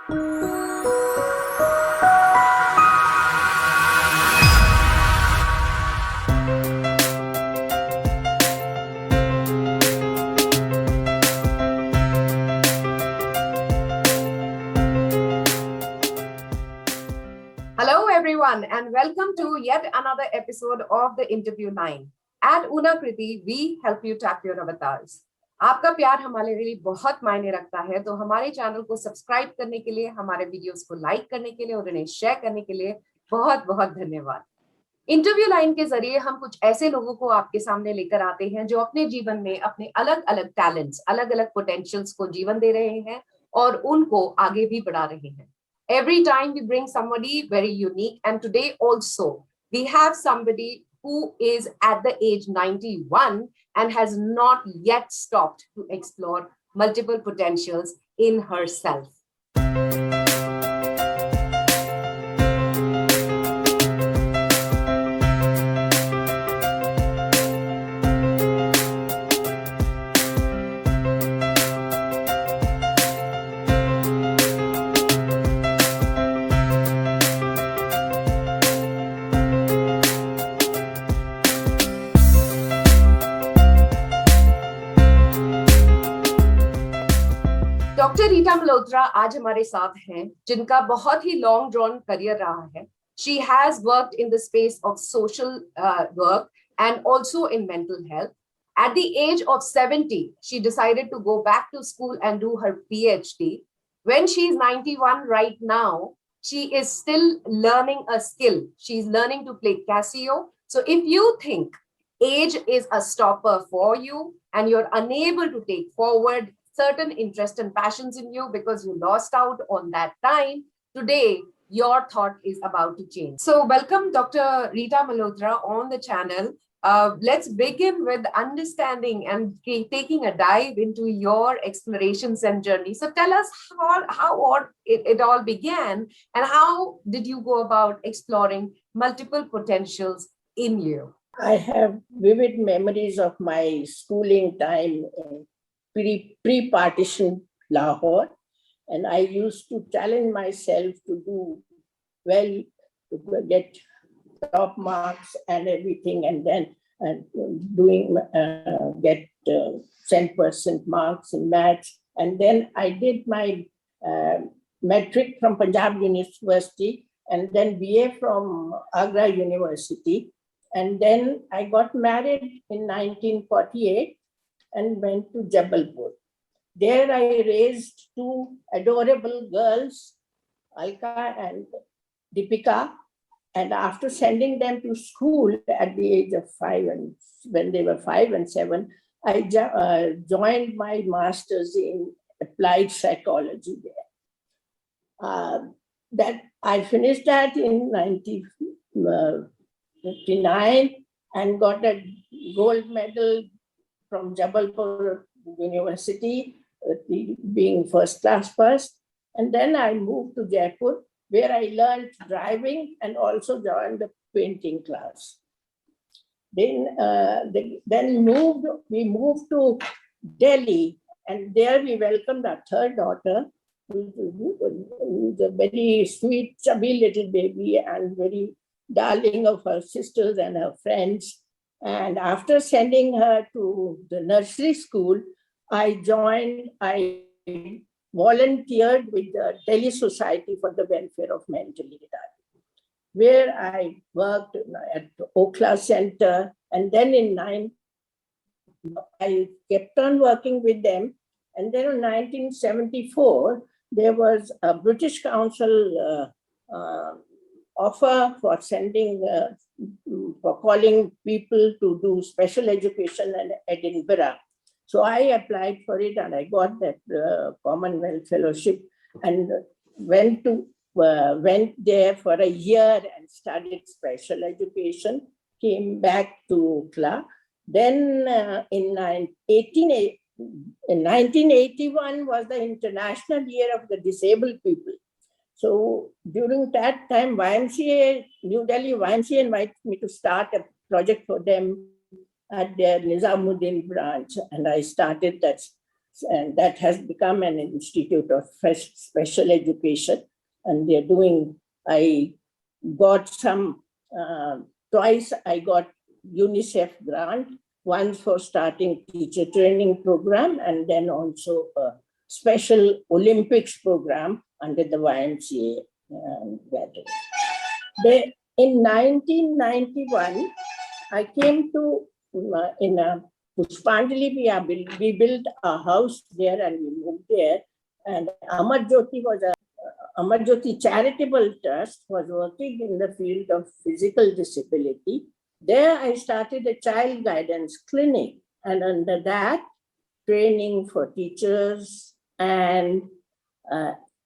Hello, everyone, and welcome to yet another episode of the Interview Line. At Una Kriti, we help you tap your avatars. आपका प्यार हमारे लिए बहुत मायने रखता है, तो हमारे चैनल को सब्सक्राइब करने के लिए, हमारे वीडियोस को लाइक करने के लिए और उन्हें शेयर करने के लिए बहुत बहुत धन्यवाद। इंटरव्यू लाइन के जरिए हम कुछ ऐसे लोगों को आपके सामने लेकर आते हैं जो अपने जीवन में अपने अलग अलग टैलेंट्स, अलग अलग पोटेंशियल्स को जीवन दे रहे हैं और उनको आगे भी बढ़ा रहे हैं। Every time we bring somebody very unique, and today also we have somebody who is at the age 91 and has not yet stopped to explore multiple potentials in herself. Doctor Rita Malhotra आज हमारे साथ हैं, जिनका बहुत ही लॉन्ग ड्रॉन करियर रहा है। She has worked in the space of social work and also in mental health. At the age of 70, she decided to go back to school and do her PhD. When she's 91 right now, she is still learning a skill. She's learning to play Casio. So if you think age is a stopper for you and you're unable to take forward certain interests and passions in you because you lost out on that time, today your thought is about to change. So welcome Dr. Rita Malhotra on the channel. Let's begin with understanding and taking a dive into your explorations and journey. So tell us how it all began and how did you go about exploring multiple potentials in you? I have vivid memories of my schooling time in pre-partition Lahore, and I used to challenge myself to do well, to get top marks and everything, and then get 10% marks in maths. And then I did my metric from Punjab University, and then BA from Agra University. And then I got married in 1948 and went to Jabalpur. There I raised two adorable girls, Alka and Deepika. And after sending them to school at the age of 5, and when they were 5 and 7, I joined my master's in applied psychology there. That I finished that in 1959 and got a gold medal from Jabalpur University, being first class first. And then I moved to Jaipur, where I learned driving and also joined the painting class. Then we moved to Delhi, and there we welcomed our third daughter, who's a very sweet, chubby little baby and very darling of her sisters and her friends. And after sending her to the nursery school, I volunteered with the Delhi Society for the Welfare of Mentally Retarded, where I worked at the Okhla Center. And then I kept on working with them. And then in 1974, there was a British Council offer for for calling people to do special education in Edinburgh. So I applied for it and I got that Commonwealth Fellowship and went there for a year and studied special education, came back to Okhla. Then in 1981 was the International Year of the Disabled People. So during that time, YMCA, New Delhi YMCA invited me to start a project for them at their Nizamuddin branch. And I started that and that has become an institute of special education. And they're doing, I got some, twice I got UNICEF grant, once for starting teacher training program, and then also a special Olympics program under the YMCA gathering. In 1991, I came to, in a Pushpanjali, we built a house there and we moved there. And Amar Jyoti Charitable Trust was working in the field of physical disability. There I started a child guidance clinic, and under that, training for teachers, and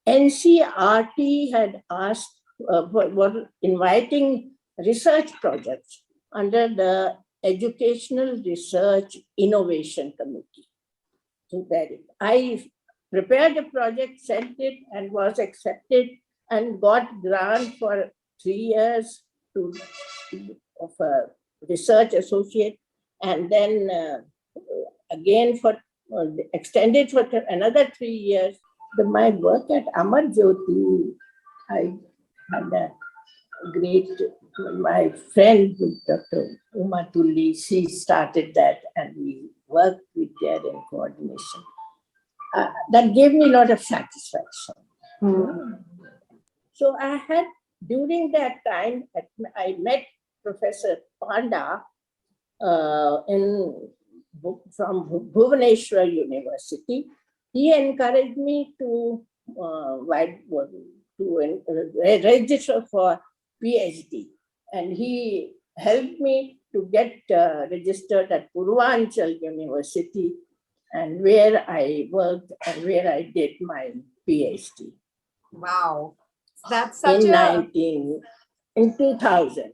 NCRT had asked, were inviting research projects under the Educational Research Innovation Committee. So that I prepared a project, sent it, and was accepted, and got grant for 3 years of a research associate, and then again for extended for another 3 years. My work at Amar Jyoti, I had a great, my friend Dr. Uma Tulli, she started that, and we worked with there in coordination. That gave me a lot of satisfaction. So I had, during that time, I met Professor Panda from Bhubaneswar University. He encouraged me to register for PhD, and he helped me to get registered at Purvanchal University, and where I worked and where I did my PhD. Wow, that's such in 2000.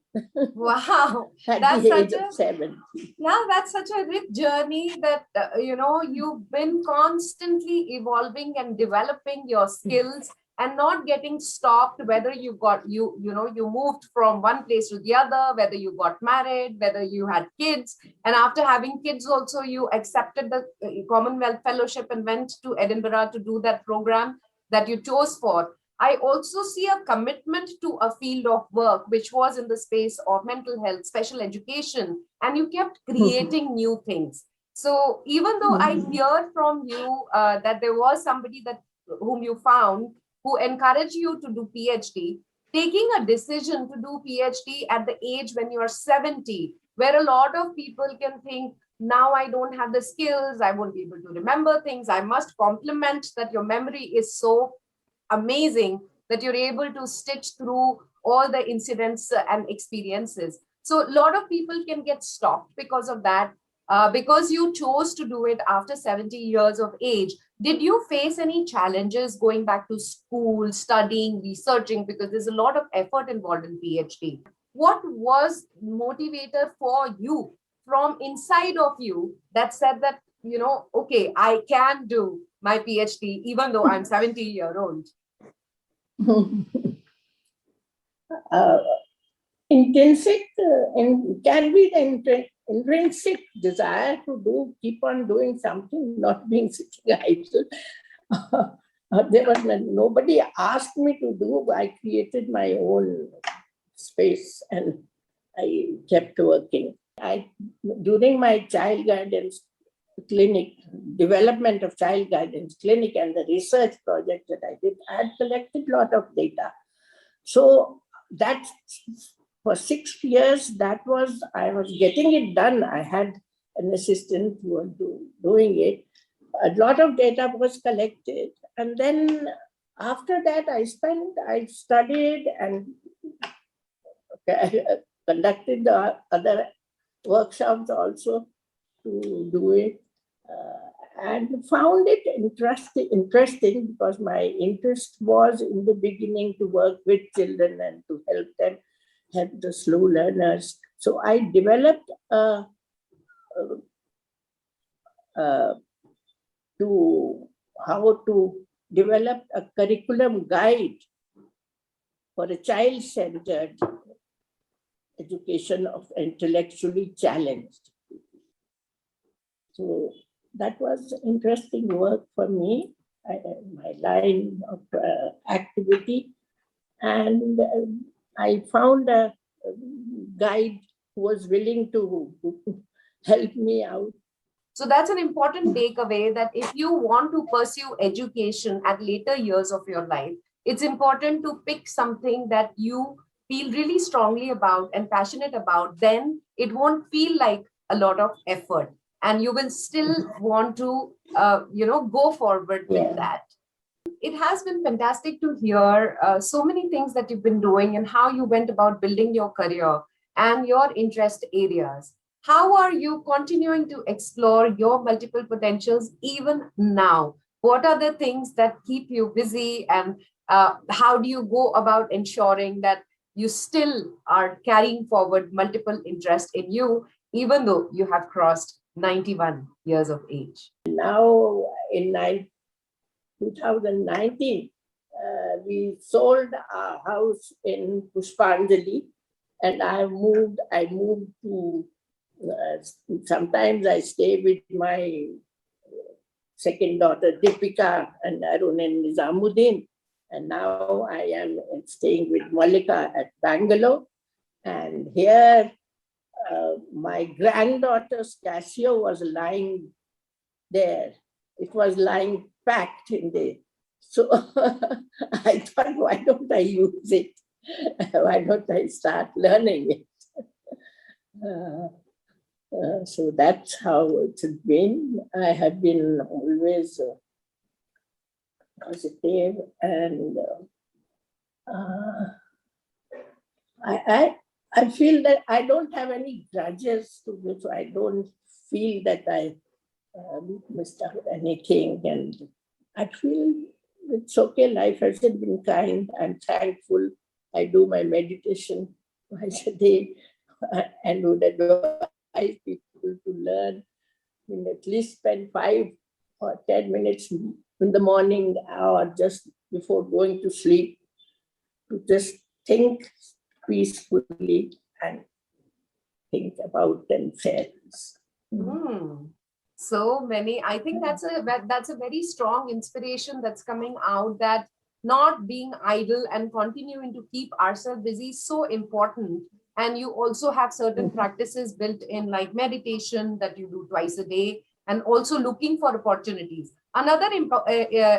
Wow, at that's the age such of 70. Yeah, that's such a rich journey that, you've been constantly evolving and developing your skills and not getting stopped, whether you moved from one place to the other, whether you got married, whether you had kids. And after having kids also, you accepted the Commonwealth Fellowship and went to Edinburgh to do that program that you chose for. I also see a commitment to a field of work, which was in the space of mental health, special education, and you kept creating new things. So even though I hear from you that there was somebody whom you found who encouraged you to do PhD, taking a decision to do PhD at the age when you are 70, where a lot of people can think, now I don't have the skills, I won't be able to remember things. I must compliment that your memory is so amazing that you're able to stitch through all the incidents and experiences. So a lot of people can get stopped because of that, because you chose to do it after 70 years of age. Did you face any challenges going back to school, studying, researching, because there's a lot of effort involved in PhD? What was motivator for you from inside of you that said that, okay, I can do my PhD even though I'm 70-year-old? Intrinsic can be the intrinsic desire to keep on doing something, not being sitting idle. There was nobody asked me to do. I created my own space and I kept working. During my child guidance clinic, development of child guidance clinic and the research project that I did, I had collected a lot of data. So that for 6 years, I was getting it done. I had an assistant who was doing it. A lot of data was collected. And then after that, I studied and conducted the other workshops also to do it. And found it interesting because my interest was in the beginning to work with children and to help the slow learners. So I developed how to develop a curriculum guide for a child-centered education of intellectually challenged. So that was interesting work for me, my line of activity. And I found a guide who was willing to help me out. So that's an important takeaway, that if you want to pursue education at later years of your life, it's important to pick something that you feel really strongly about and passionate about. Then it won't feel like a lot of effort, and you will still want to, go forward with Yeah. that. It has been fantastic to hear so many things that you've been doing and how you went about building your career and your interest areas. How are you continuing to explore your multiple potentials even now? What are the things that keep you busy, and how do you go about ensuring that you still are carrying forward multiple interests in you, even though you have crossed 91 years of age? Now, in 2019, we sold our house in Pushpanjali, and I moved to, sometimes I stay with my second daughter, Deepika, and Arun and Nizamuddin. And now I am staying with Malika at Bangalore. And here, my granddaughter's Casio was lying there. It was lying packed in there. So I thought, why don't I use it? Why don't I start learning it? So that's how it's been. I have been always positive, and I feel that I don't have any grudges to this. I don't feel that I missed out anything, and I feel it's okay. Life hasn't been kind. I'm thankful. I do my meditation twice a day, and would advise people to learn, and at least spend 5 or 10 minutes in the morning or just before going to sleep to just think peacefully and think about themselves. So many. I think that's a very strong inspiration that's coming out, that not being idle and continuing to keep ourselves busy is so important. And you also have certain practices built in, like meditation that you do twice a day, and also looking for opportunities. Another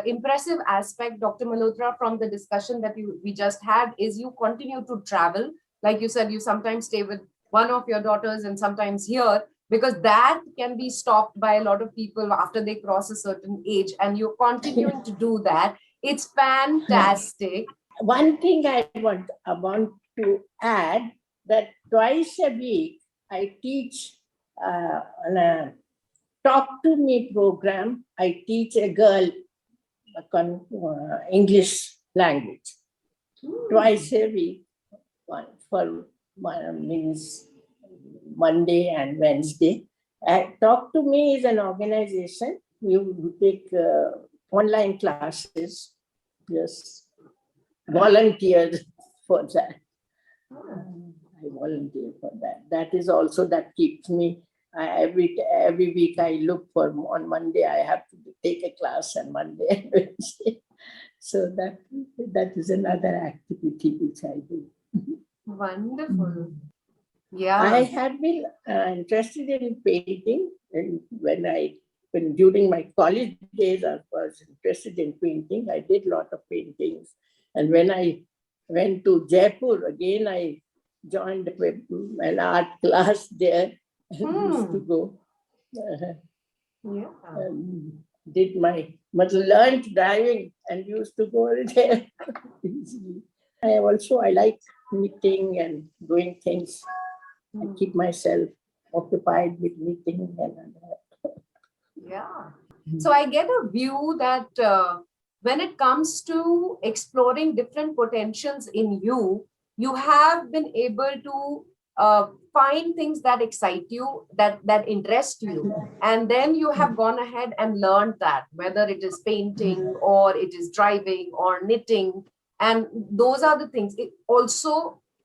impressive aspect, Dr. Malhotra, from the discussion that we just had, is you continue to travel. Like you said, you sometimes stay with one of your daughters and sometimes here, because that can be stopped by a lot of people after they cross a certain age, and you're continuing to do that. It's fantastic. One thing I want to add, that twice a week I teach on a Talk to Me program. I teach a girl English language twice a week. One means Monday and Wednesday. Talk to Me is an organization. You take online classes, just volunteer for that. I volunteer for that. That is also, that keeps me. Every week I look for, on Monday I have to take a class on Monday and Wednesday. So that is another activity which I do. Wonderful. Yeah. I have been interested in painting, and during my college days I was interested in painting. I did a lot of paintings, and when I went to Jaipur again, I joined an art class there and used to go. Learned driving and used to go there easily. I like knitting and doing things. I keep myself occupied with knitting and that. Yeah. So I get a view that when it comes to exploring different potentials in you, you have been able to find things that excite you, that interest you, and then you have gone ahead and learned that, whether it is painting or it is driving or knitting, and those are the things.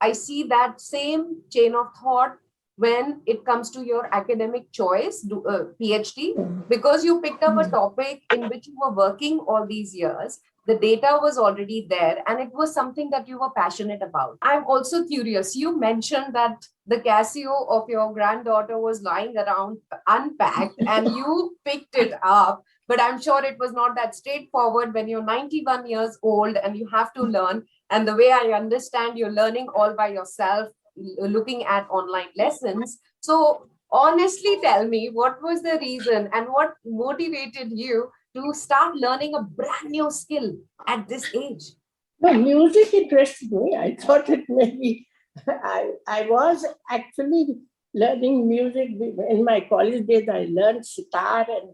I see that same chain of thought when it comes to your academic choice, PhD, because you picked up a topic in which you were working all these years. The data was already there and it was something that you were passionate about. I'm also curious. You mentioned that the Casio of your granddaughter was lying around unpacked and you picked it up. But I'm sure it was not that straightforward when you're 91 years old and you have to learn. And the way I understand, you're learning all by yourself, looking at online lessons. So honestly tell me, what was the reason and what motivated you to start learning a brand new skill at this age? No, music interested me. I thought it maybe, I was actually learning music in my college days. I learned sitar and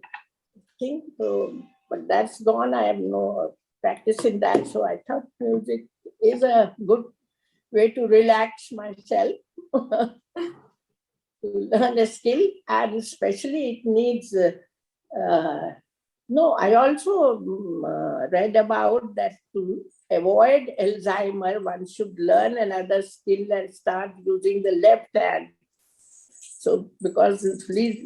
things, so, but that's gone. I have no practice in that. So I thought music is a good way to relax myself, to learn a skill, and especially it needs. No, I also read about that to avoid Alzheimer, one should learn another skill and start using the left hand. So because please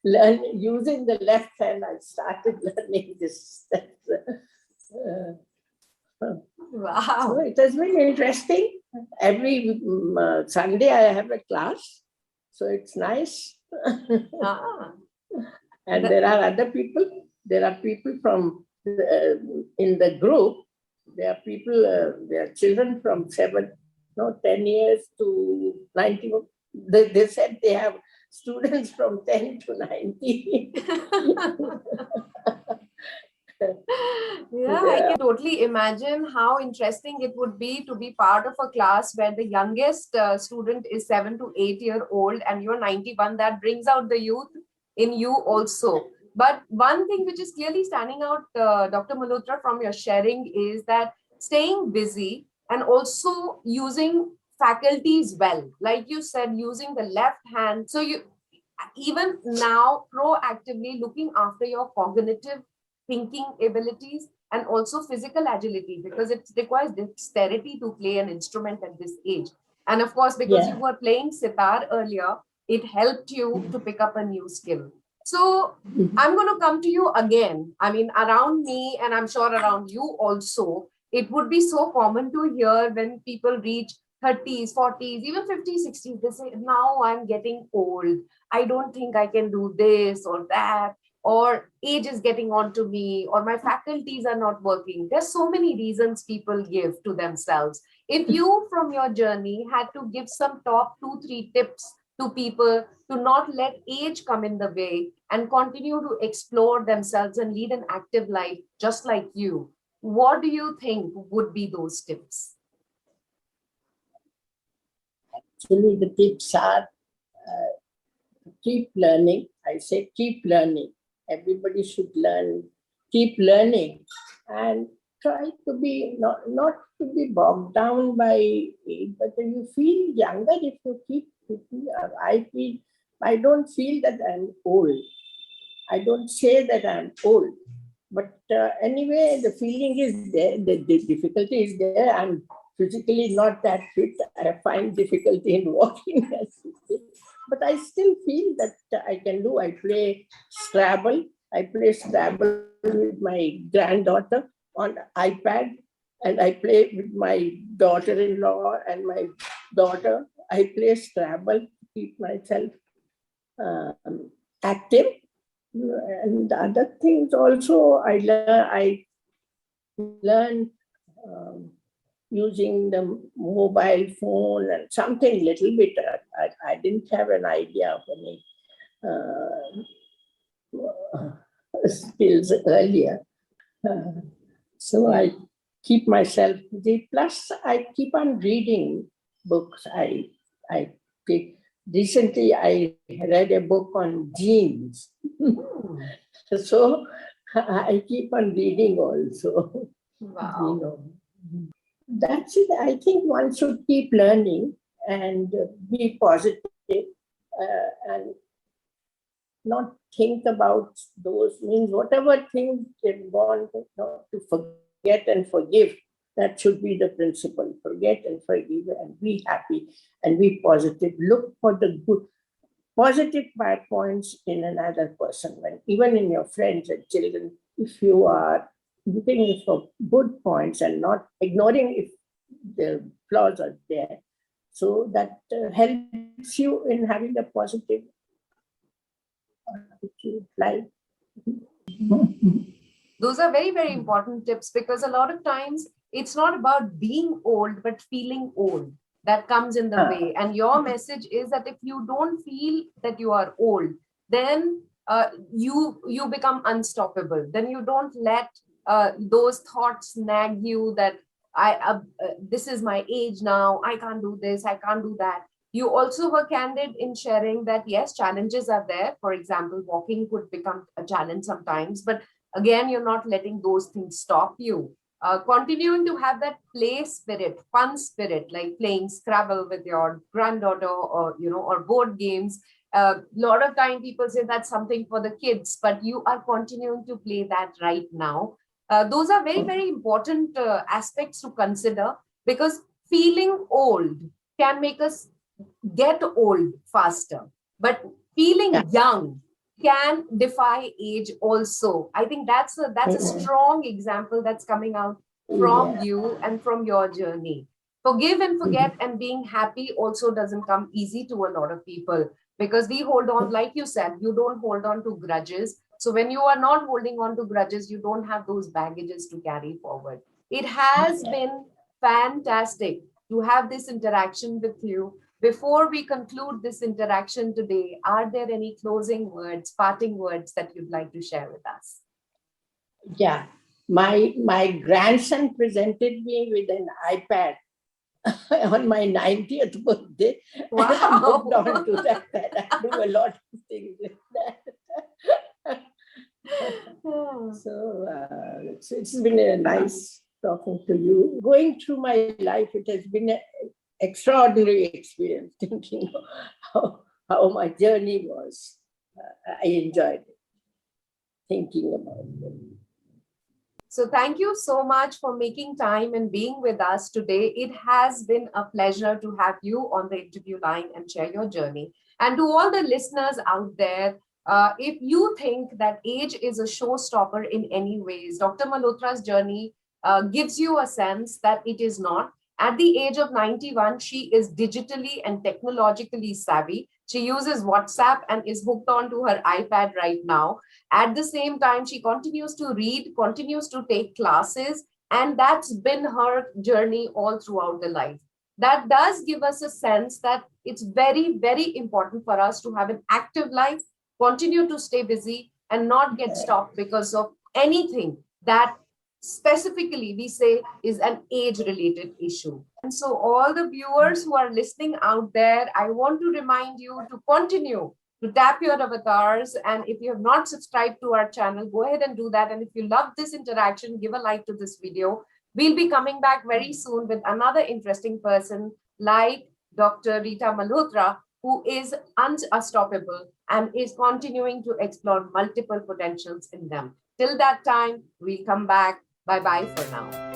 learn using the left hand, I started learning this. Wow. So it has been interesting. Every Sunday I have a class, so it's nice. Ah. And there are other people. There are people from in the group. There are people. There are children from 10 years to 90. They said they have students from 10 to 90. Yeah, I can totally imagine how interesting it would be to be part of a class where the youngest student is 7 to 8 year old and you're 91. That brings out the youth in you also. But one thing which is clearly standing out, Dr. Malhotra, from your sharing is that staying busy and also using faculties well, like you said, using the left hand. So you even now proactively looking after your cognitive thinking abilities and also physical agility, because it requires dexterity to play an instrument at this age. And of course, because you were playing sitar earlier, it helped you to pick up a new skill. So I'm going to come to you again. I mean, around me, and I'm sure around you also, it would be so common to hear when people reach 30s, 40s, even 50s, 60s, they say, now I'm getting old. I don't think I can do this or that, or age is getting on to me, or my faculties are not working. There's so many reasons people give to themselves. If you, from your journey, had to give some top 2, 3 tips to people to not let age come in the way and continue to explore themselves and lead an active life just like you, what do you think would be those tips? Actually, the tips are keep learning. I say keep learning. Everybody should learn, keep learning, and try to be not to be bogged down by age, but you feel younger if you keep. I don't feel that I'm old. I don't say that I'm old. But anyway, the feeling is there, the difficulty is there. I'm physically not that fit. I find difficulty in walking. But I still feel that I can do. I play Scrabble. I play Scrabble with my granddaughter on iPad, and I play with my daughter-in-law and my daughter. I play Scrabble to keep myself active. And other things also, I learned using the mobile phone and something little bit. I didn't have an idea of any skills earlier. So I keep myself busy. Plus, I keep on reading books. I recently I read a book on genes. So I keep on reading also. Wow. That's it. I think one should keep learning and be positive and not think about those means, whatever things they want not to forget and forgive. That should be the principle. Forget and forgive and be happy and be positive. Look for the good, positive points in another person. When even in your friends and children, if you are looking for good points and not ignoring if the flaws are there, so that helps you in having a positive attitude, life. Those are very, very important tips, because a lot of times it's not about being old, but feeling old that comes in the way. And your message is that if you don't feel that you are old, then you become unstoppable. Then you don't let those thoughts nag you that this is my age now, I can't do this, I can't do that. You also were candid in sharing that yes, challenges are there. For example, walking could become a challenge sometimes, but again, you're not letting those things stop you. Continuing to have that play spirit, fun spirit, like playing Scrabble with your granddaughter, or or board games. A lot of time people say that's something for the kids, but you are continuing to play that right now. Those are very, very important aspects to consider, because feeling old can make us get old faster, but feeling young can defy age also. I think that's a strong example that's coming out from you and from your journey. Forgive and forget and being happy also doesn't come easy to a lot of people, because we hold on, like you said, you don't hold on to grudges. So when you are not holding on to grudges, you don't have those baggages to carry forward. It has been fantastic to have this interaction with you. Before we conclude this interaction today, are there any closing words, parting words that you'd like to share with us? Yeah, my grandson presented me with an iPad on my 90th birthday. Wow. And I moved on to that. I do a lot of things with that. So it's been a nice talking to you. Going through my life, it has been an extraordinary experience, thinking how my journey was. I enjoyed it, thinking about it. So thank you so much for making time and being with us today. It has been a pleasure to have you on the interview line and share your journey. And to all the listeners out there, if you think that age is a showstopper in any ways, Dr. Malhotra's journey gives you a sense that it is not. At the age of 91, she is digitally and technologically savvy. She uses WhatsApp and is hooked on to her iPad right now. At the same time, she continues to read, continues to take classes, and that's been her journey all throughout the life. That does give us a sense that it's very, very important for us to have an active life, continue to stay busy, and not get stopped because of anything that specifically we say is an age-related issue. And so all the viewers who are listening out there, I want to remind you to continue to tap your avatars. And if you have not subscribed to our channel, go ahead and do that. And if you love this interaction, give a like to this video. We'll be coming back very soon with another interesting person like Dr. Rita Malhotra, who is unstoppable and is continuing to explore multiple potentials in them. Till that time, we'll come back. Bye-bye for now.